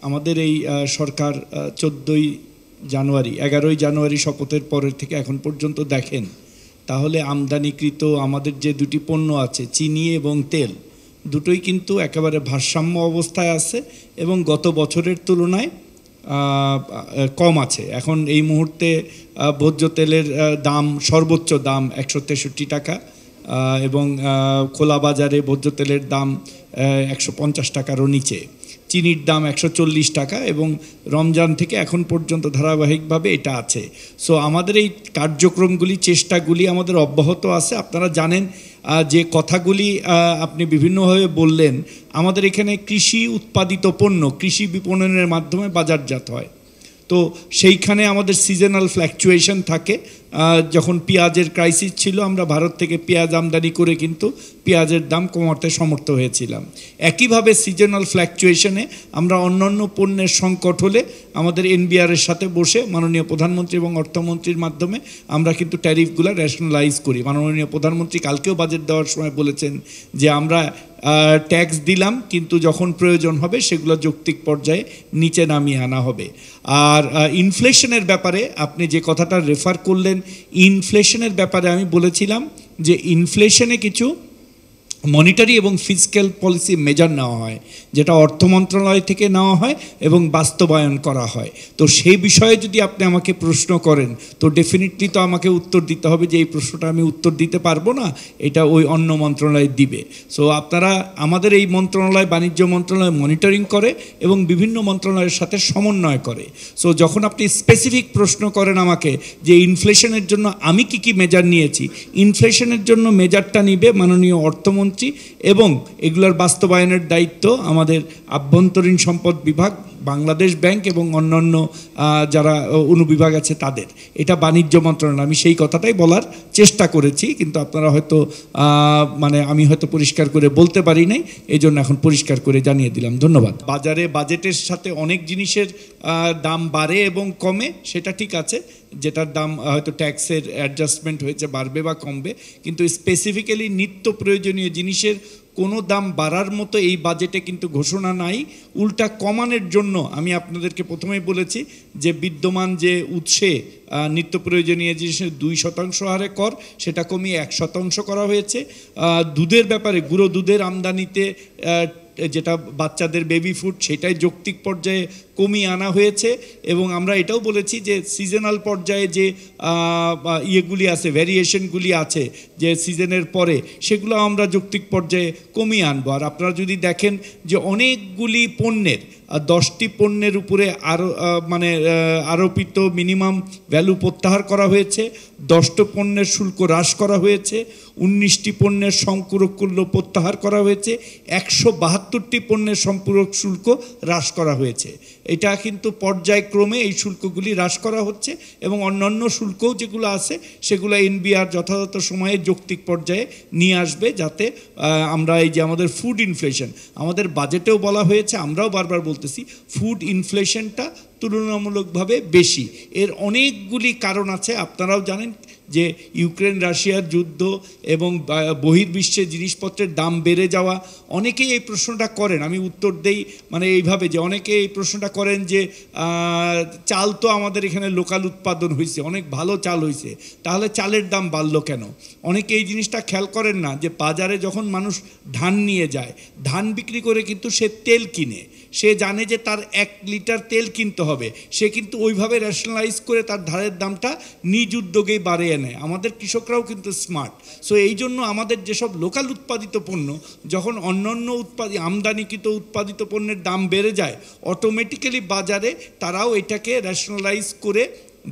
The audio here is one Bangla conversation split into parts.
আমাদের এই সরকার 14ই জানুয়ারি 11ই জানুয়ারি শপথের পরের থেকে এখন পর্যন্ত দেখেন তাহলে আমদানিকৃত আমাদের যে দুটি পণ্য আছে চিনি এবং তেল দুটোই কিন্তু একেবারে ভারসাম্য অবস্থায় আছে এবং গত বছরের তুলনায় কম আছে। এখন এই মুহূর্তে ভোজ্য তেলের দাম সর্বোচ্চ দাম 163 টাকা এবং খোলা বাজারে ভোজ্য তেলের দাম 150 টাকারও নিচে, চিনির দাম 140 টাকা এবং রমজান থেকে এখন পর্যন্ত ধারাবাহিকভাবে এটা আছে। সো আমাদের এই কার্যক্রমগুলি চেষ্টাগুলি আমাদের অব্যাহত আছে। আপনারা জানেন যে কথাগুলি আপনি বিভিন্নভাবে বললেন, আমাদের এখানে কৃষি উৎপাদিত পণ্য কৃষি বিপণনের মাধ্যমে বাজারজাত হয়। তো সেইখানে আমাদের সিজনাল ফ্ল্যাকচুয়েশন থাকে। যখন পেঁয়াজের ক্রাইসিস ছিল আমরা ভারত থেকে পেঁয়াজ আমদানি করে কিন্তু পেঁয়াজের দাম কমাতে সমর্থ হয়েছিলাম। একইভাবে সিজনাল ফ্ল্যাকচুয়েশনে আমরা অন্যান্য পণ্যের সংকট হলে আমাদের এনবিআরের সাথে বসে মাননীয় প্রধানমন্ত্রী এবং অর্থমন্ত্রীর মাধ্যমে আমরা কিন্তু ট্যারিফগুলো রেশনালাইজ করি। মাননীয় প্রধানমন্ত্রী কালকেও বাজেট দেওয়ার সময় বলেছেন যে আমরা ট্যাক্স দিলাম কিন্তু যখন প্রয়োজন হবে সেগুলো যৌক্তিক পর্যায়ে নিচে নামিয়ে আনা হবে। আর ইনফ্লেশনের ব্যাপারে আপনি যে কথাটা রেফার করলেন, ইনফ্লেশনের ব্যাপারে আমি বলেছিলাম যে ইনফ্লেশনে কিছু মনিটারি এবং ফিসক্যাল পলিসি মেজার নেওয়া হয় যেটা অর্থ মন্ত্রণালয় থেকে নেওয়া হয় এবং বাস্তবায়ন করা হয়। তো সেই বিষয়ে যদি আপনি আমাকে প্রশ্ন করেন তো ডেফিনেটলি তো আমাকে উত্তর দিতে হবে যে এই প্রশ্নটা আমি উত্তর দিতে পারবো না, এটা ওই অন্য মন্ত্রণালয় দিবে। সো আপনারা আমাদের এই মন্ত্রণালয় বাণিজ্য মন্ত্রণালয় মনিটরিং করে এবং বিভিন্ন মন্ত্রণালয়ের সাথে সমন্বয় করে। সো যখন আপনি স্পেসিফিক প্রশ্ন করেন আমাকে যে ইনফ্লেশনের জন্য আমি কি কি মেজার নিয়েছি, ইনফ্লেশনের জন্য মেজারটা নিবে মাননীয় অর্থমন্ত্রী এবং এগুলোর বাস্তবায়নের দায়িত্ব আমাদের আভ্যন্তরীণ সম্পদ বিভাগ, বাংলাদেশ ব্যাংক এবং অন্যান্য যারা অনুবিভাগ আছে তাদের। এটা বাণিজ্য মন্ত্রণালয়। আমি সেই কথাটাই বলার চেষ্টা করেছি কিন্তু আপনারা হয়তো আমি হয়তো পরিষ্কার করে বলতে পারি নাই, এই জন্য এখন পরিষ্কার করে জানিয়ে দিলাম। ধন্যবাদ। বাজারে বাজেটের সাথে অনেক জিনিসের দাম বাড়ে এবং কমে, সেটা ঠিক আছে, যেটার দাম হয়তো ট্যাক্সের অ্যাডজাস্টমেন্ট হয়েছে বাড়বে বা কমবে, কিন্তু স্পেসিফিক্যালি নিত্য প্রয়োজনীয় জিনিসের কোনো দাম বাড়ার মতো এই বাজেটে কিন্তু ঘোষণা নাই। উল্টা কমানোর জন্য আমি আপনাদেরকে প্রথমেই বলেছি যে বিদ্যমান যে উৎসে নিত্য প্রয়োজনীয় জিনিসের 2% হারে কর সেটা কমিয়ে 1% করা হয়েছে। দুধের ব্যাপারে গুঁড়ো দুধের আমদানিতে যেটা বাচ্চাদের বেবি ফুড সেটাই যৌক্তিক পর্যায়ে কমিয়ে আনা হয়েছে এবং আমরা এটাও বলেছি যে সিজনাল পর্যায়ে যে ইয়েগুলি আছে, ভ্যারিয়েশনগুলি আছে যে সিজনের পরে, সেগুলো আমরা যৌক্তিক পর্যায়ে কমিয়ে আনবো। আর আপনারা যদি দেখেন যে অনেকগুলি পণ্যের 10টি পণ্যের উপরে আরোপিত মিনিমাম ভ্যালু প্রত্যাহার করা হয়েছে, 10টি পণ্যের শুল্ক হ্রাস করা হয়েছে, 19টি পণ্যের সম্পূরক মূল্য প্রত্যাহার করা হয়েছে, 172টি পণ্যের সম্পূরক শুল্ক হ্রাস করা হয়েছে। এটা কিন্তু পর্যায়ক্রমে এই শুল্কগুলি হ্রাস করা হচ্ছে এবং অন্যান্য শুল্কও যেগুলো আছে সেগুলো এনবিআর যথাযথ সময়ে যৌক্তিক পর্যায়ে নিয়ে আসবে, যাতে আমরা এই যে আমাদের ফুড ইনফ্লেশন, আমাদের বাজেটেও বলা হয়েছে, আমরাও বারবার বলতেছি ফুড ইনফ্লেশনটা তুলনামূলকভাবে বেশি। এর অনেকগুলি কারণ আছে, আপনারাও জানেন যে ইউক্রেন রাশিয়ার যুদ্ধ এবং বহির্বিশ্বে জিনিসপত্রের দাম বেড়ে যাওয়া। অনেকেই এই প্রশ্নটা করেন, আমি উত্তর দেই এইভাবে যে অনেকে এই প্রশ্নটা করেন যে চাল তো আমাদের এখানে লোকাল উৎপাদন হয়েছে, অনেক ভালো চাল হয়েছে, তাহলে চালের দাম বাড়লো কেন? অনেকে এই জিনিসটা খেয়াল করেন না যে বাজারে যখন মানুষ ধান নিয়ে যায়, ধান বিক্রি করে কিন্তু সে তেল কিনে, সে জানে যে তার 1 লিটার তেল কিনতে হবে, সে কিন্তু ওইভাবে রেশনালাইজ করে তার ধানের দামটা নিজ উদ্যোগেই বাড়িয়ে নেয়। আমাদের কৃষকরাও কিন্তু স্মার্ট। সো এই জন্য আমাদের যেসব লোকাল উৎপাদিত পণ্য যখন অন্যান্য আমদানিকৃত উৎপাদিত পণ্যের দাম বেড়ে যায়, অটোমেটিক্যালি বাজারে তারাও এটাকে রেশনালাইজ করে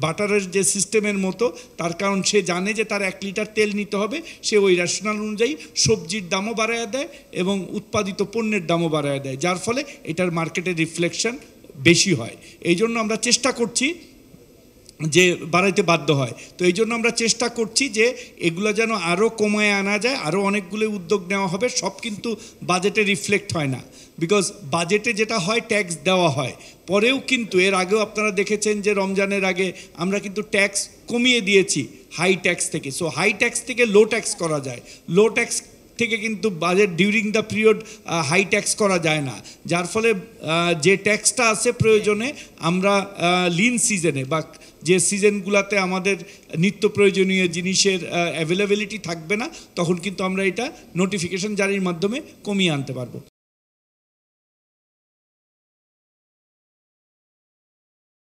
বাটারের যে সিস্টেমের মতো, তার কারণ সে জানে যে তার 1 লিটার তেল নিতে হবে, সে ওই রেশনাল অনুযায়ী সবজির দামও বাড়ায় দেয় এবং উৎপাদিত পণ্যের দামও বাড়ায় দেয়, যার ফলে এটার মার্কেটে রিফ্লেকশন বেশি হয়। এই জন্য আমরা চেষ্টা করছি যে বাড়াইতে বাধ্য হয়। তো এই জন্য আমরা চেষ্টা করছি যে এগুলো যেন আরও কমায় আনা যায়, আরও অনেকগুলো উদ্যোগ নেওয়া হবে। সব কিন্তু বাজেটে রিফ্লেক্ট হয় না, বিকজ বাজেটে যেটা হয় ট্যাক্স দেওয়া হয়, পরেও কিন্তু এর আগেও আপনারা দেখেছেন যে রমজানের আগে আমরা কিন্তু ট্যাক্স কমিয়ে দিয়েছি হাই ট্যাক্স থেকে। সো হাই ট্যাক্স থেকে লো ট্যাক্স করা যায়, লো ট্যাক্স থেকে কিন্তু budget during the period high tax করা যায় না, যার ফলে যে ট্যাক্সটা আছে প্রয়োজনে আমরা লিন সিজনে বা যে সিজনগুলোতে আমাদের নিত্য প্রয়োজনীয় জিনিসের অ্যাভেলেবিলিটি থাকবে না, তখন কিন্তু আমরা এটা নোটিফিকেশন জারির মাধ্যমে কমিয়ে আনতে পারবো।